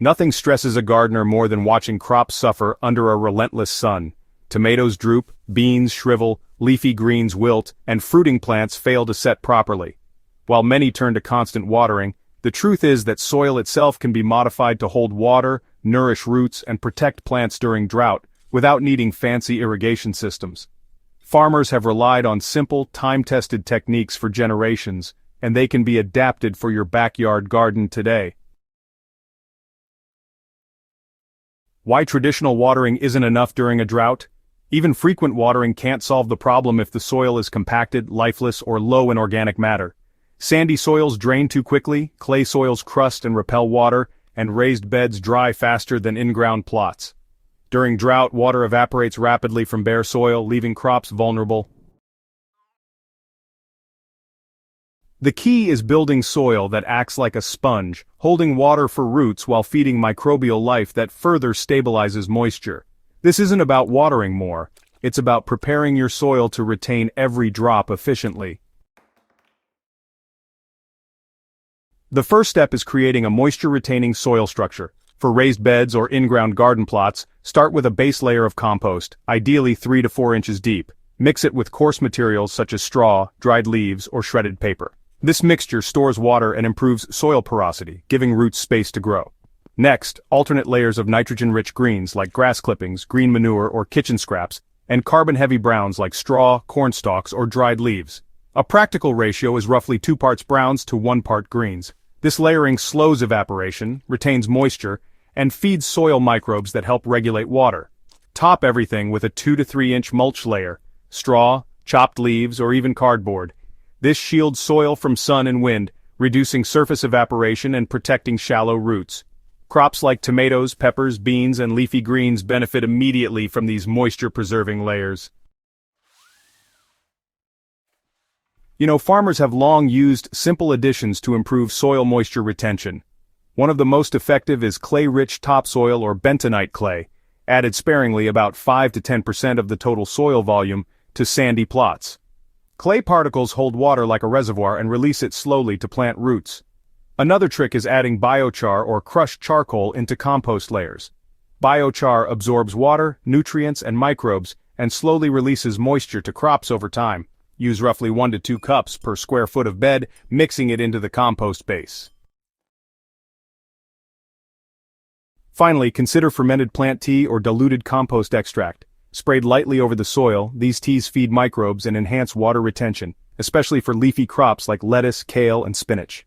Nothing stresses a gardener more than watching crops suffer under a relentless sun. Tomatoes droop, beans shrivel, leafy greens wilt, and fruiting plants fail to set properly. While many turn to constant watering, the truth is that soil itself can be modified to hold water, nourish roots, and protect plants during drought, without needing fancy irrigation systems. Farmers have relied on simple, time-tested techniques for generations, and they can be adapted for your backyard garden today. Why traditional watering isn't enough during a drought? Even frequent watering can't solve the problem if the soil is compacted, lifeless, or low in organic matter. Sandy soils drain too quickly, clay soils crust and repel water, and raised beds dry faster than in-ground plots. During drought, water evaporates rapidly from bare soil, leaving crops vulnerable. The key is building soil that acts like a sponge, holding water for roots while feeding microbial life that further stabilizes moisture. This isn't about watering more, it's about preparing your soil to retain every drop efficiently. The first step is creating a moisture-retaining soil structure. For raised beds or in-ground garden plots, start with a base layer of compost, ideally 3 to 4 inches deep. Mix it with coarse materials such as straw, dried leaves, or shredded paper. This mixture stores water and improves soil porosity, giving roots space to grow. Next, alternate layers of nitrogen-rich greens like grass clippings, green manure, or kitchen scraps, and carbon-heavy browns like straw, corn stalks, or dried leaves. A practical ratio is roughly 2 parts browns to 1 part greens. This layering slows evaporation, retains moisture, and feeds soil microbes that help regulate water. Top everything with a 2 to 3 inch mulch layer, straw, chopped leaves, or even cardboard. This shields soil from sun and wind, reducing surface evaporation and protecting shallow roots. Crops like tomatoes, peppers, beans, and leafy greens benefit immediately from these moisture-preserving layers. Farmers have long used simple additions to improve soil moisture retention. One of the most effective is clay-rich topsoil or bentonite clay, added sparingly about 5 to 10% of the total soil volume to sandy plots. Clay particles hold water like a reservoir and release it slowly to plant roots. Another trick is adding biochar or crushed charcoal into compost layers. Biochar absorbs water, nutrients, and microbes, and slowly releases moisture to crops over time. Use roughly 1 to 2 cups per square foot of bed, mixing it into the compost base. Finally, consider fermented plant tea or diluted compost extract. Sprayed lightly over the soil, these teas feed microbes and enhance water retention, especially for leafy crops like lettuce, kale, and spinach.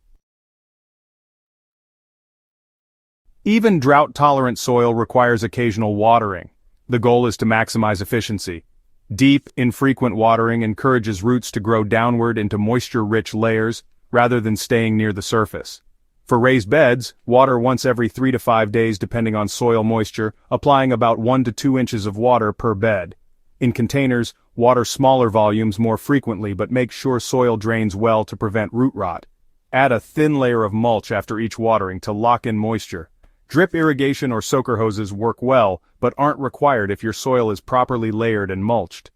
Even drought-tolerant soil requires occasional watering. The goal is to maximize efficiency. Deep, infrequent watering encourages roots to grow downward into moisture-rich layers, rather than staying near the surface. For raised beds, water once every 3 to 5 days depending on soil moisture, applying about 1 to 2 inches of water per bed. In containers, water smaller volumes more frequently but make sure soil drains well to prevent root rot. Add a thin layer of mulch after each watering to lock in moisture. Drip irrigation or soaker hoses work well, but aren't required if your soil is properly layered and mulched.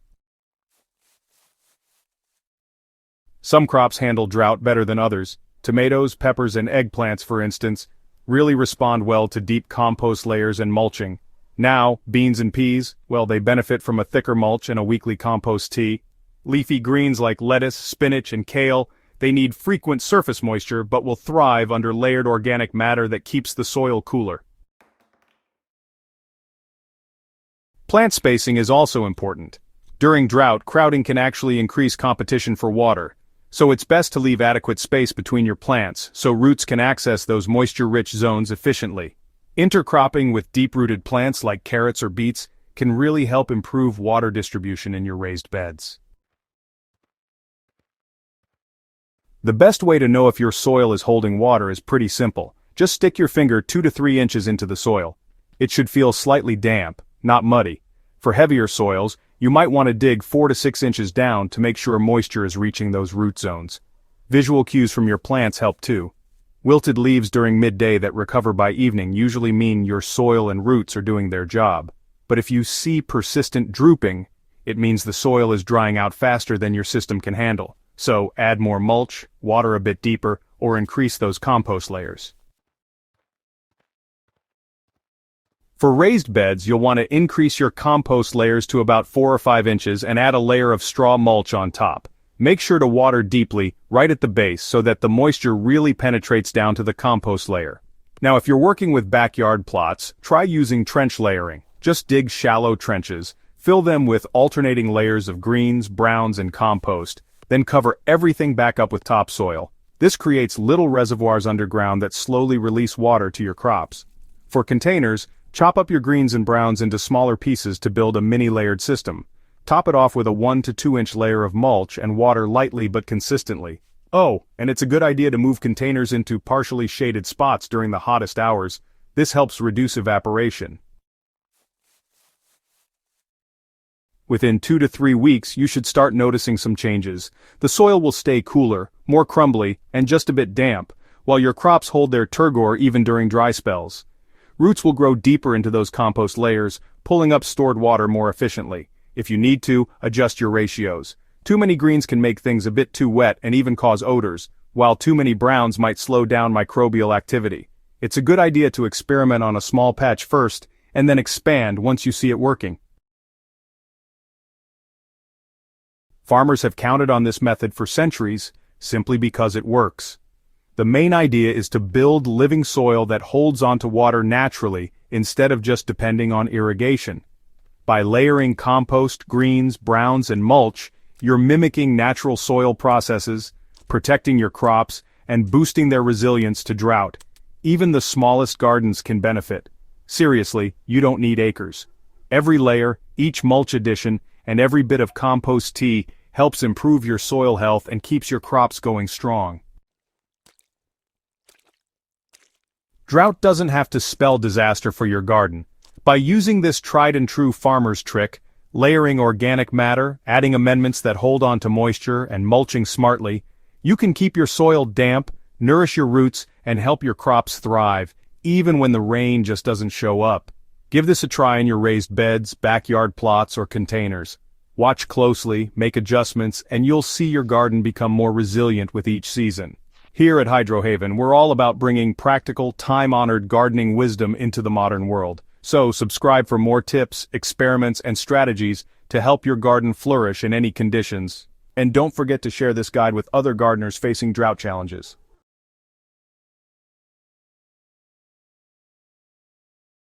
Some crops handle drought better than others. Tomatoes, peppers, and eggplants, for instance, really respond well to deep compost layers and mulching. Now, beans and peas, well, they benefit from a thicker mulch and a weekly compost tea. Leafy greens like lettuce, spinach, and kale, they need frequent surface moisture but will thrive under layered organic matter that keeps the soil cooler. Plant spacing is also important. During drought, crowding can actually increase competition for water. So it's best to leave adequate space between your plants so roots can access those moisture-rich zones efficiently. Intercropping with deep-rooted plants like carrots or beets can really help improve water distribution in your raised beds. The best way to know if your soil is holding water is pretty simple. Just stick your finger 2 to 3 inches into the soil. It should feel slightly damp, not muddy. For heavier soils, you might want to dig 4 to 6 inches down to make sure moisture is reaching those root zones. Visual cues from your plants help too. Wilted leaves during midday that recover by evening usually mean your soil and roots are doing their job. But if you see persistent drooping, it means the soil is drying out faster than your system can handle. So add more mulch, water a bit deeper, or increase those compost layers. For raised beds, you'll want to increase your compost layers to about 4 or 5 inches and add a layer of straw mulch on top. Make sure to water deeply, right at the base, so that the moisture really penetrates down to the compost layer. Now if you're working with backyard plots, try using trench layering. Just dig shallow trenches, fill them with alternating layers of greens, browns, and compost, then cover everything back up with topsoil. This creates little reservoirs underground that slowly release water to your crops. For containers, chop up your greens and browns into smaller pieces to build a mini-layered system. Top it off with a 1 to 2 inch layer of mulch and water lightly but consistently. Oh, and it's a good idea to move containers into partially shaded spots during the hottest hours. This helps reduce evaporation. Within 2 to 3 weeks, you should start noticing some changes. The soil will stay cooler, more crumbly, and just a bit damp, while your crops hold their turgor even during dry spells. Roots will grow deeper into those compost layers, pulling up stored water more efficiently. If you need to, adjust your ratios. Too many greens can make things a bit too wet and even cause odors, while too many browns might slow down microbial activity. It's a good idea to experiment on a small patch first, and then expand once you see it working. Farmers have counted on this method for centuries, simply because it works. The main idea is to build living soil that holds onto water naturally instead of just depending on irrigation. By layering compost, greens, browns, and mulch, you're mimicking natural soil processes, protecting your crops, and boosting their resilience to drought. Even the smallest gardens can benefit. Seriously, you don't need acres. Every layer, each mulch addition, and every bit of compost tea helps improve your soil health and keeps your crops going strong. Drought doesn't have to spell disaster for your garden. By using this tried-and-true farmer's trick, layering organic matter, adding amendments that hold on to moisture, and mulching smartly, you can keep your soil damp, nourish your roots, and help your crops thrive, even when the rain just doesn't show up. Give this a try in your raised beds, backyard plots, or containers. Watch closely, make adjustments, and you'll see your garden become more resilient with each season. Here at Hydrohaven, we're all about bringing practical, time-honored gardening wisdom into the modern world. So subscribe for more tips, experiments, and strategies to help your garden flourish in any conditions. And don't forget to share this guide with other gardeners facing drought challenges.